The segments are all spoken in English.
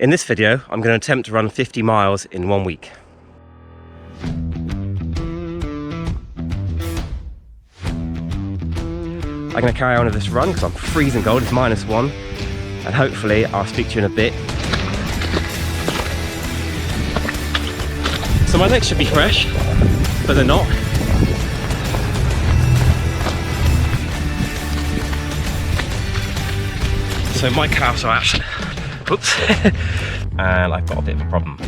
In this video, I'm going to attempt to run 50 miles in 1 week. I'm going to carry on with this run because I'm freezing cold, it's -1, and hopefully I'll speak to you in a bit. So my legs should be fresh, but they're not. So my calves are actually, oops, and I've got a bit of a problem.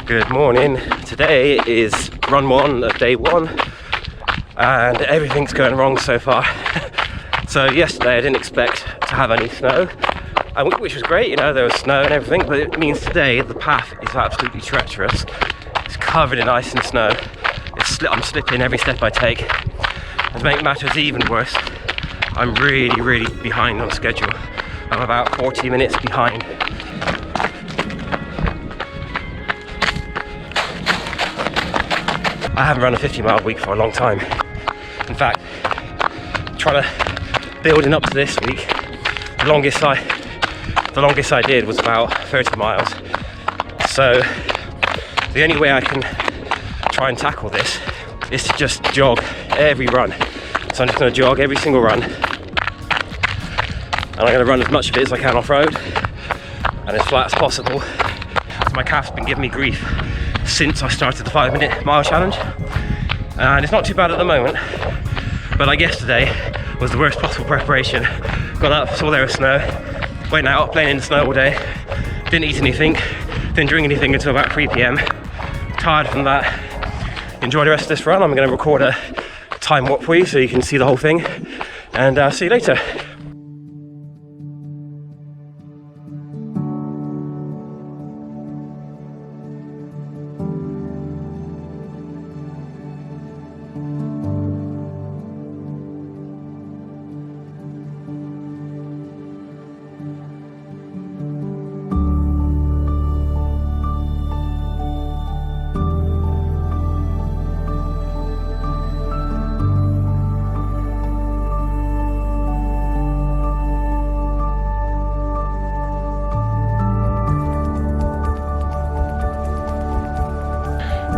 Good morning. Today is run 1 of day 1 and everything's going wrong so far. So yesterday I didn't expect to have any snow, which was great, you know, there was snow and everything, but it means today the path is absolutely treacherous. It's covered in ice and snow. I'm slipping every step I take. And to make matters even worse, I'm really behind on schedule. I'm about 40 minutes behind. I haven't run a 50-mile week for a long time. In fact, trying to building up to this week, the longest I did was about 30 miles. So the only way I can try and tackle this is to just jog every run. So I'm just going to jog every single run, and I'm going to run as much of it as I can off-road and as flat as possible. So my calf's been giving me grief since I started the 5-minute mile challenge, and it's not too bad at the moment, but like yesterday was the worst possible preparation. Got up, saw there was snow, went out playing in the snow all day, didn't eat anything, didn't drink anything until about 3 PM. Tired from that. Enjoy the rest of this run. I'm going to record a time walk for you so you can see the whole thing, and see you later.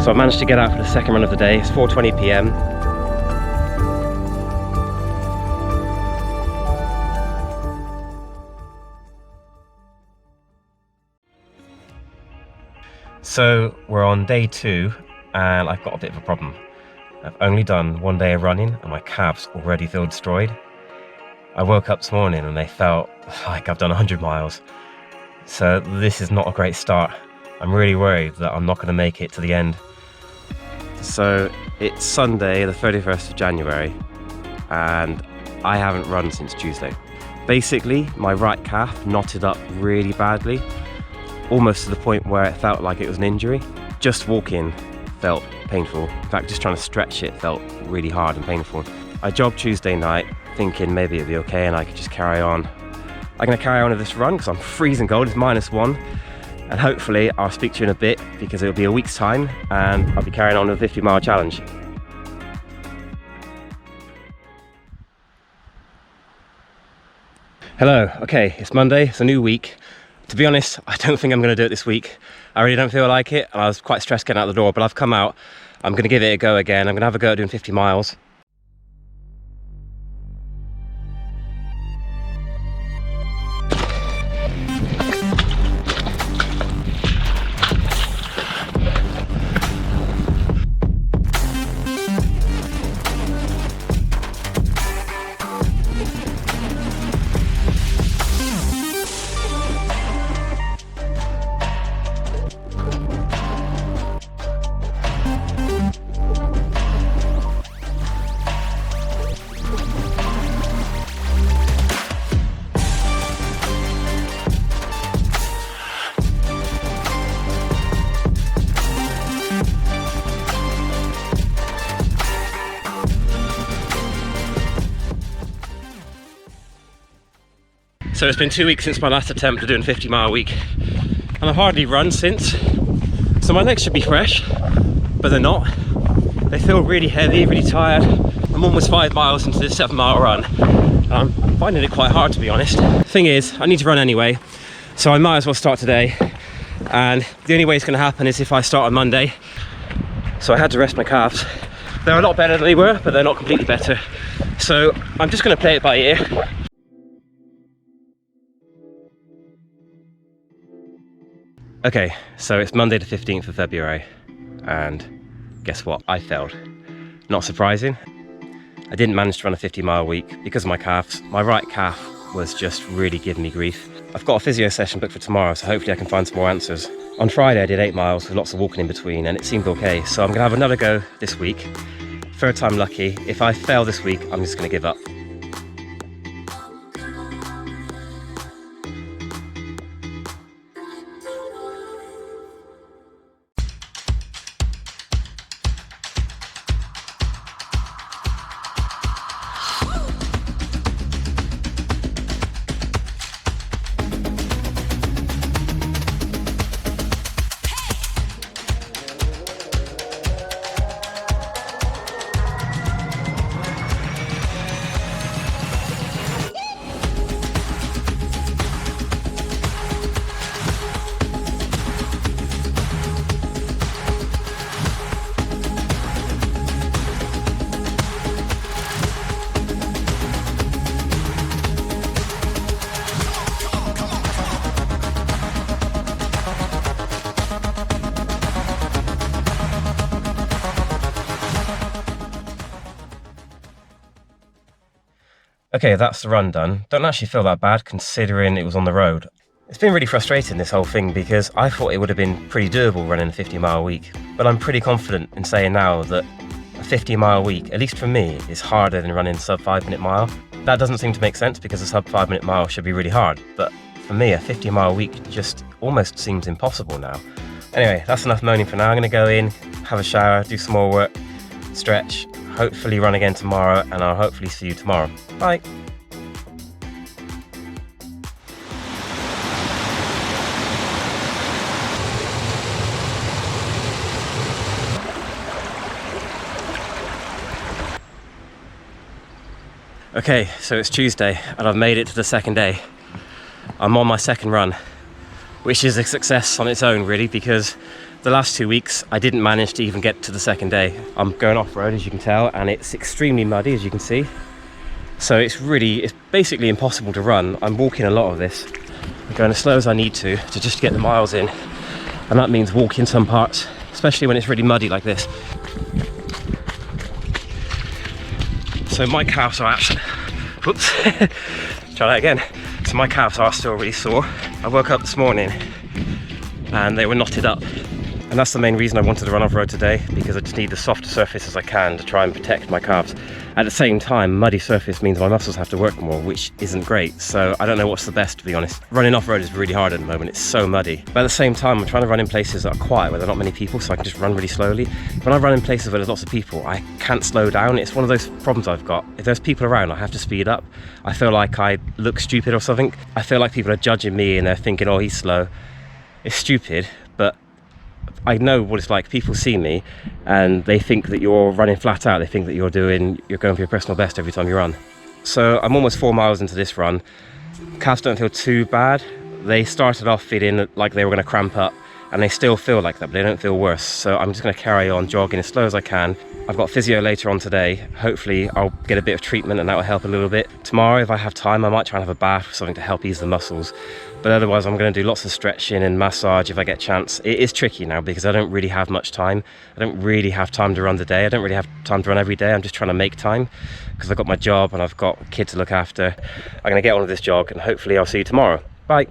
So I managed to get out for the second run of the day. It's 4:20 PM. So we're on day 2 and I've got a bit of a problem. I've only done 1 day of running and my calves already feel destroyed. I woke up this morning and they felt like I've done 100 miles. So this is not a great start. I'm really worried that I'm not going to make it to the end. So it's Sunday the 31st of January and I haven't run since Tuesday. Basically my right calf knotted up really badly, almost to the point where it felt like it was an injury. Just walking felt painful. In fact, just trying to stretch it felt really hard and painful. I jogged Tuesday night thinking maybe it'd be okay and I could just carry on. I'm going to carry on with this run because I'm freezing cold, it's -1. And hopefully I'll speak to you in a bit because it'll be a week's time and I'll be carrying on with the 50-mile challenge. Hello, okay, it's Monday, it's a new week. To be honest, I don't think I'm going to do it this week. I really don't feel like it and I was quite stressed getting out the door, but I've come out. I'm going to give it a go again. I'm going to have a go at doing 50 miles. So it's been 2 weeks since my last attempt at doing a 50-mile week, and I've hardly run since. So my legs should be fresh, but they're not. They feel really heavy, really tired. I'm almost 5 miles into this 7-mile run. I'm finding it quite hard, to be honest. Thing is, I need to run anyway, so I might as well start today. And the only way it's going to happen is if I start on Monday. So I had to rest my calves. They're a lot better than they were, but they're not completely better. So I'm just going to play it by ear. Okay, so it's Monday the 15th of February, and guess what? I failed. Not surprising. I didn't manage to run a 50-mile week because of my calves. My right calf was just really giving me grief. I've got a physio session booked for tomorrow, so hopefully I can find some more answers. On Friday I did 8 miles with lots of walking in between, and it seemed okay. So I'm gonna have another go this week. Third time lucky. If I fail this week, I'm just gonna give up. Okay, that's the run done. Don't actually feel that bad considering it was on the road. It's been really frustrating, this whole thing, because I thought it would have been pretty doable running a 50-mile week. But I'm pretty confident in saying now that a 50-mile week, at least for me, is harder than running a sub 5-minute mile. That doesn't seem to make sense because a sub 5-minute mile should be really hard. But for me, a 50-mile week just almost seems impossible now. Anyway, that's enough moaning for now. I'm gonna go in, have a shower, do some more work, stretch, hopefully run again tomorrow, and I'll hopefully see you tomorrow. Bye. Okay, so it's Tuesday and I've made it to the second day. I'm on my second run, which is a success on its own really, because the last 2 weeks I didn't manage to even get to the second day. I'm going off-road, as you can tell, and it's extremely muddy, as you can see. So it's basically impossible to run. I'm walking a lot of this. I'm going as slow as I need to just get the miles in. And that means walking some parts, especially when it's really muddy like this. So my calves are actually, whoops, try that again. So my calves are still really sore. I woke up this morning and they were knotted up. And that's the main reason I wanted to run off-road today, because I just need the soft surface as I can to try and protect my calves. At the same time, muddy surface means my muscles have to work more, which isn't great. So I don't know what's the best, to be honest. Running off-road is really hard at the moment. It's so muddy. But at the same time, I'm trying to run in places that are quiet, where there are not many people, so I can just run really slowly. When I run in places where there's lots of people, I can't slow down. It's one of those problems I've got. If there's people around, I have to speed up. I feel like I look stupid or something. I feel like people are judging me and they're thinking, oh, he's slow. It's stupid, but I know what it's like. People see me and they think that you're running flat out. They think that you're going for your personal best every time you run. So I'm almost 4 miles into this run. Calves don't feel too bad. They started off feeling like they were going to cramp up, and they still feel like that, but they don't feel worse. So I'm just going to carry on jogging as slow as I can. I've got physio later on today. Hopefully I'll get a bit of treatment and that will help a little bit. Tomorrow, if I have time, I might try and have a bath or something to help ease the muscles. But otherwise, I'm going to do lots of stretching and massage if I get a chance. It is tricky now because I don't really have much time. I don't really have time to run today. I don't really have time to run every day. I'm just trying to make time because I've got my job and I've got a kid to look after. I'm going to get on with this jog and hopefully I'll see you tomorrow. Bye.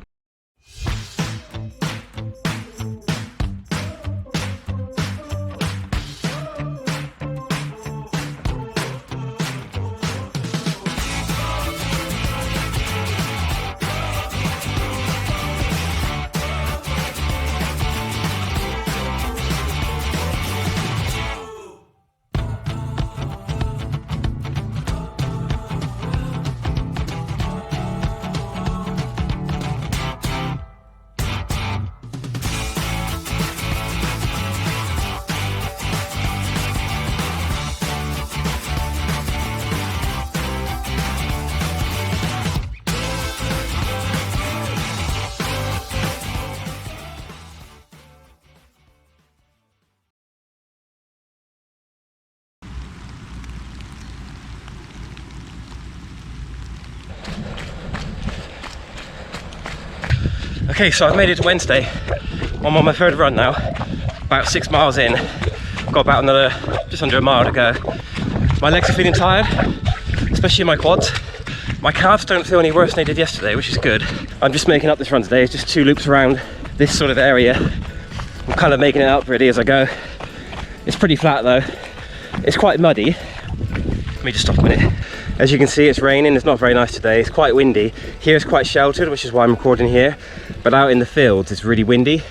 Okay, so I've made it to Wednesday. I'm on my third run now, about 6 miles in. Got about another, just under a mile to go. My legs are feeling tired, especially in my quads. My calves don't feel any worse than they did yesterday, which is good. I'm just making up this run today. It's just 2 loops around this sort of area. I'm kind of making it up really as I go. It's pretty flat though. It's quite muddy. Let me just stop a minute. As you can see, it's raining. It's not very nice today. It's quite windy. Here it's quite sheltered, which is why I'm recording here. But out in the fields, it's really windy.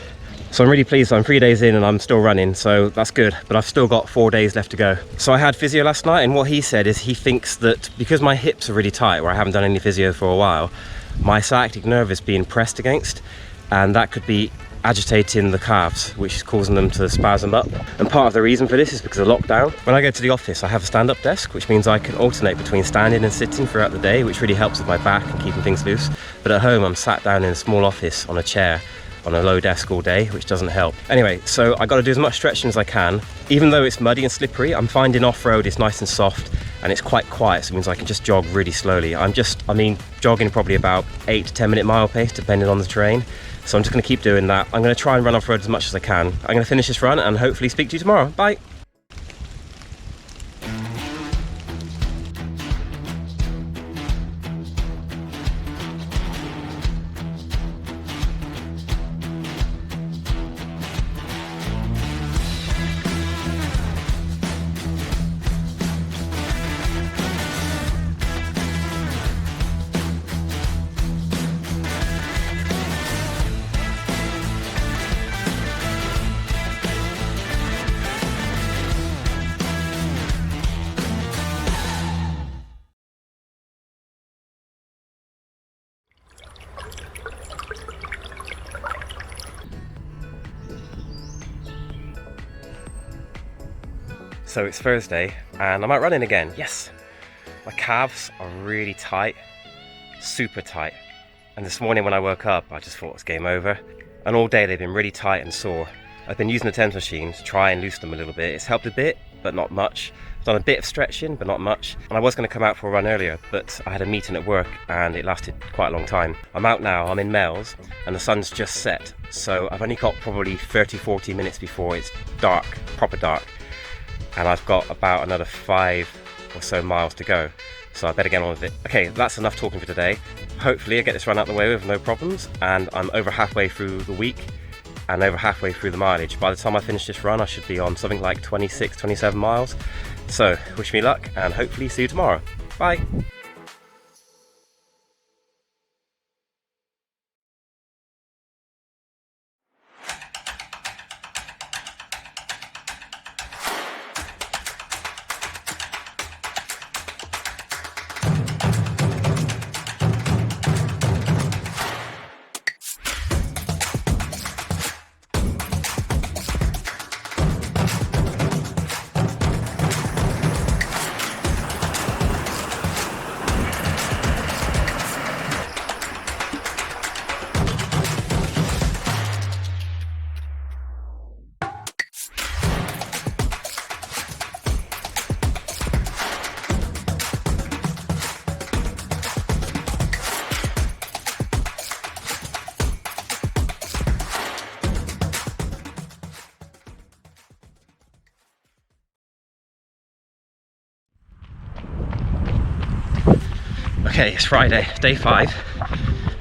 So I'm really pleased. I'm 3 days in and I'm still running, so that's good. But I've still got 4 days left to go. So I had physio last night, and what he said is he thinks that because my hips are really tight, where I haven't done any physio for a while, my sciatic nerve is being pressed against, and that could be agitating the calves, which is causing them to spasm up. And part of the reason for this is because of lockdown. When I go to the office, I have a stand-up desk, which means I can alternate between standing and sitting throughout the day, which really helps with my back and keeping things loose. But at home, I'm sat down in a small office on a chair on a low desk all day, which doesn't help. Anyway, so I got to do as much stretching as I can. Even though it's muddy and slippery, I'm finding off-road is nice and soft and it's quite quiet, so it means I can just jog really slowly. I mean jogging probably about 8 to 10 minute mile pace depending on the terrain. So I'm just going to keep doing that. I'm going to try and run off-road as much as I can. I'm going to finish this run and hopefully speak to you tomorrow. Bye. So it's Thursday and I'm out running again. Yes! My calves are really tight, super tight. And this morning when I woke up, I just thought it was game over. And all day they've been really tight and sore. I've been using the TENS machine to try and loosen them a little bit. It's helped a bit, but not much. I've done a bit of stretching, but not much. And I was going to come out for a run earlier, but I had a meeting at work and it lasted quite a long time. I'm out now, I'm in Mells, and the sun's just set. So I've only got probably 30-40 minutes before it's dark, proper dark. And I've got about another 5 or so miles to go, so I better get on with it. Okay, that's enough talking for today. Hopefully I get this run out the way with no problems, and I'm over halfway through the week and over halfway through the mileage. By the time I finish this run, I should be on something like 26-27 miles. So wish me luck and hopefully see you tomorrow. Bye. Okay, it's Friday, day 5,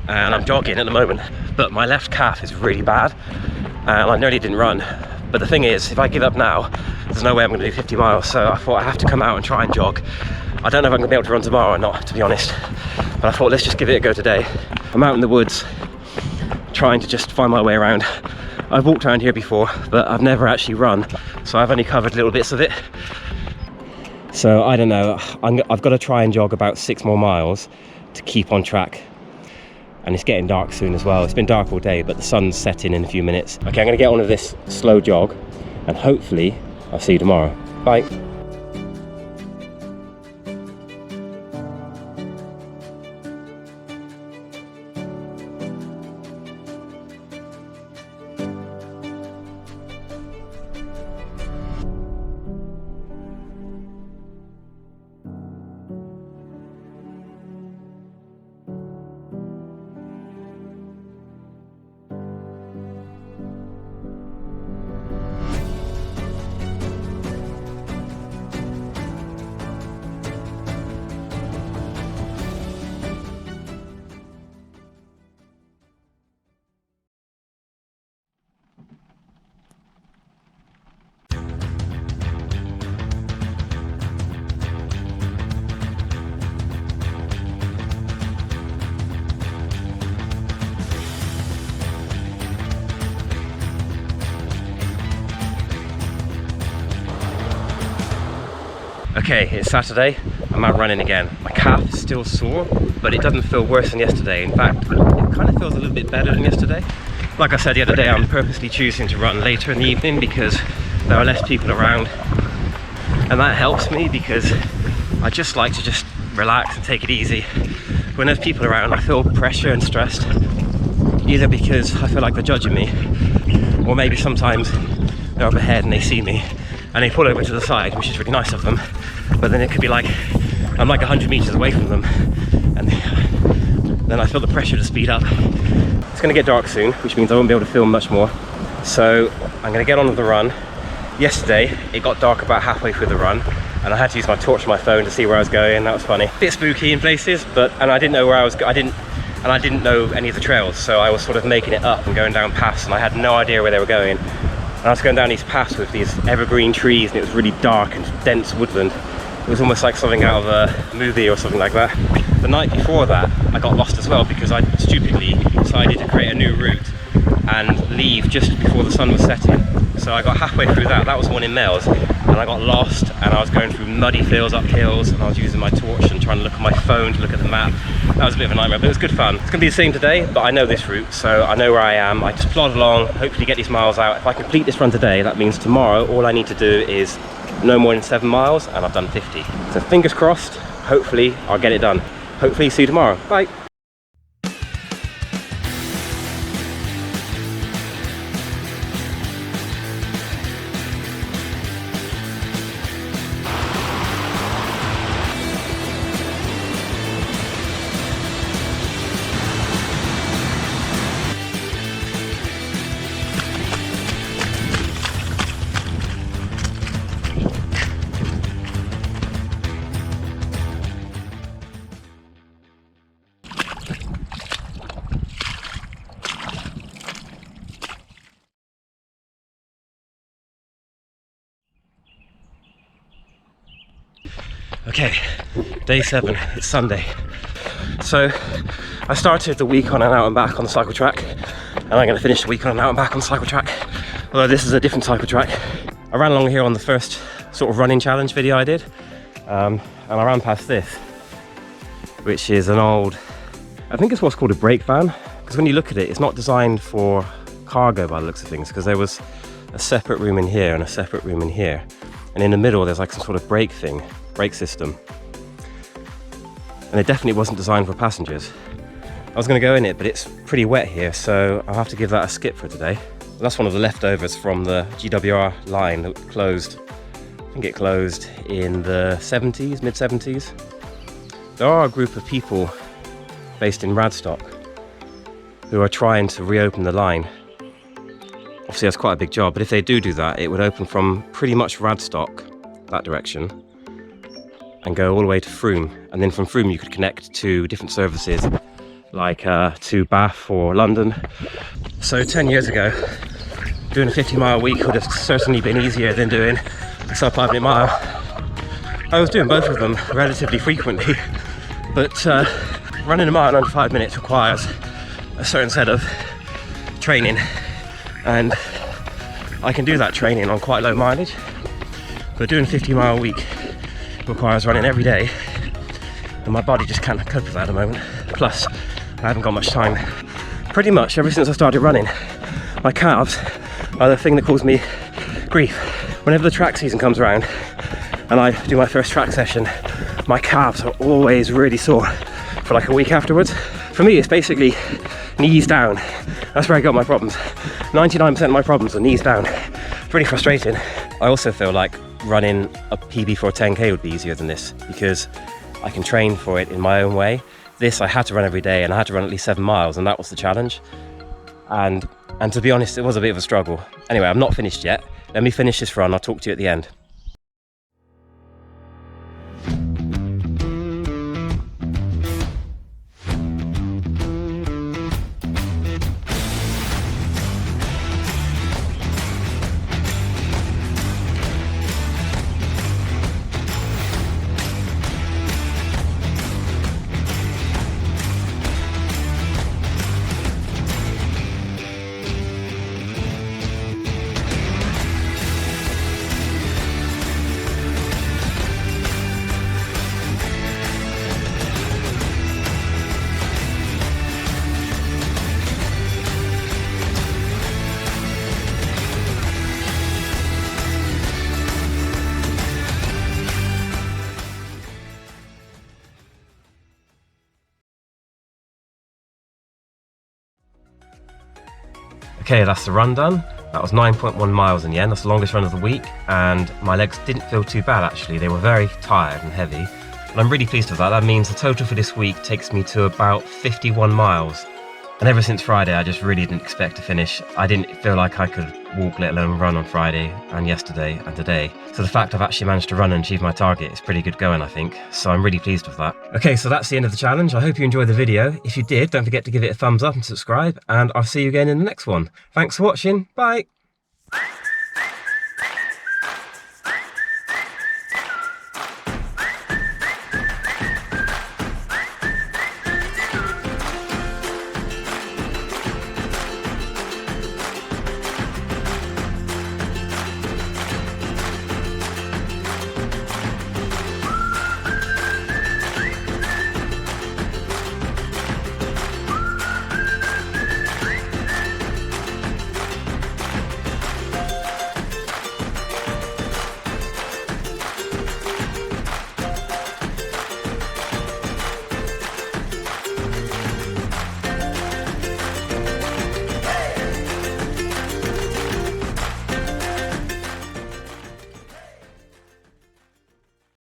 and I'm jogging at the moment, but my left calf is really bad, and I nearly didn't run. But the thing is, if I give up now, there's no way I'm going to do 50 miles, so I thought I have to come out and try and jog. I don't know if I'm going to be able to run tomorrow or not, to be honest, but I thought let's just give it a go today. I'm out in the woods, trying to just find my way around. I've walked around here before, but I've never actually run, so I've only covered little bits of it. So I don't know, I've got to try and jog about 6 more miles to keep on track. And it's getting dark soon as well. It's been dark all day, but the sun's setting in a few minutes. Okay, I'm going to get on with this slow jog and hopefully I'll see you tomorrow. Bye. Okay, it's Saturday, I'm out running again. My calf is still sore, but it doesn't feel worse than yesterday. In fact, it kind of feels a little bit better than yesterday. Like I said the other day, I'm purposely choosing to run later in the evening because there are less people around. And that helps me because I just like to just relax and take it easy. When there's people around, I feel pressure and stressed, either because I feel like they're judging me, or maybe sometimes they're up ahead and they see me and they pull over to the side, which is really nice of them. But then it could be like I'm like 100 meters away from them, and then I feel the pressure to speed up. It's going to get dark soon, which means I won't be able to film much more. So I'm going to get on with the run. Yesterday it got dark about halfway through the run, and I had to use my torch on my phone to see where I was going. That was funny. A bit spooky in places, and I didn't know where I was I didn't know any of the trails, so I was sort of making it up and going down paths, and I had no idea where they were going. And I was going down these paths with these evergreen trees, and it was really dark and dense woodland. It was almost like something out of a movie or something like that. The night before that, I got lost as well because I stupidly decided to create a new route and leave just before the sun was setting. So I got halfway through that was one in Males, and I got lost, and I was going through muddy fields up hills, and I was using my torch and trying to look at my phone to look at the map. That was a bit of a nightmare, but it was good fun. It's going to be the same today, but I know this route, so I know where I am. I just plod along, hopefully get these miles out. If I complete this run today, that means tomorrow all I need to do is no more than 7 miles, and I've done 50. So fingers crossed, hopefully I'll get it done. Hopefully see you tomorrow. Bye. Okay, day 7, it's Sunday. So I started the week on an out and back on the cycle track, and I'm going to finish the week on an out and back on the cycle track, although this is a different cycle track. I ran along here on the first sort of running challenge video I did, and I ran past this, which is an old, I think it's what's called a brake van, because when you look at it, it's not designed for cargo by the looks of things, because there was a separate room in here and a separate room in here, and in the middle there's like some sort of brake system, and it definitely wasn't designed for passengers. I was going to go in it, but it's pretty wet here, so I'll have to give that a skip for today. That's one of the leftovers from the GWR line that closed. I think it closed in the 70s, mid-70s. There are a group of people based in Radstock who are trying to reopen the line. Obviously that's quite a big job, but if they do that, it would open from pretty much Radstock, that direction, and go all the way to Frome, and then from Frome you could connect to different services like to Bath or London. So 10 years ago, doing a 50-mile week would have certainly been easier than doing a sub 5-minute mile. I was doing both of them relatively frequently, but running a mile in under 5 minutes requires a certain set of training, and I can do that training on quite low mileage, but doing a 50-mile week requires running every day, and my body just can't cope with that at the moment. Plus, I haven't got much time. Pretty much ever since I started running, my calves are the thing that caused me grief. Whenever the track season comes around and I do my first track session, my calves are always really sore for like a week afterwards. For me, it's basically knees down. That's where I got my problems. 99% of my problems are knees down. Pretty frustrating. I also feel like running a PB for a 10k would be easier than this, because I can train for it in my own way. This I had to run every day, and I had to run at least 7 miles, and that was the challenge. And to be honest, it was a bit of a struggle. Anyway, I'm not finished yet. Let me finish this run, I'll talk to you at the end. Okay, that's the run done. That was 9.1 miles in the end. That's the longest run of the week, and my legs didn't feel too bad actually. They were very tired and heavy, and I'm really pleased with that. That means the total for this week takes me to about 51 miles. And ever since Friday, I just really didn't expect to finish. I didn't feel like I could walk, let alone run on Friday and yesterday and today. So the fact I've actually managed to run and achieve my target is pretty good going, I think. So I'm really pleased with that. Okay, so that's the end of the challenge. I hope you enjoyed the video. If you did, don't forget to give it a thumbs up and subscribe, and I'll see you again in the next one. Thanks for watching. Bye.